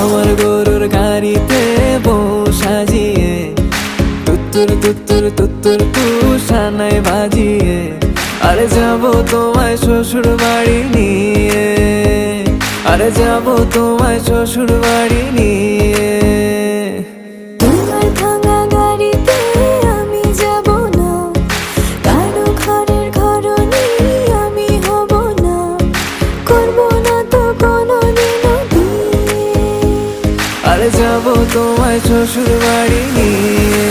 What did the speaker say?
আমার গরুর গাড়িতে বউ সাজিয়ে তুত্তুর তুত্তুর তুত্তুর তুষানায় বাজিয়ে আরে যাবো তোমায় শ্বশুর বাড়ি নিয়ে, আরে যাবো তোমায় শ্বশুর বাড়ি নিয়ে। তোমার ভাঙা গাড়িতে আমি যাব না, কারো ঘরের ঘরনি আমি হব না, করব না তো কোনোদিনও বিয়ে। আরে যাবো তোমায় শ্বশুর বাড়ি নিয়ে।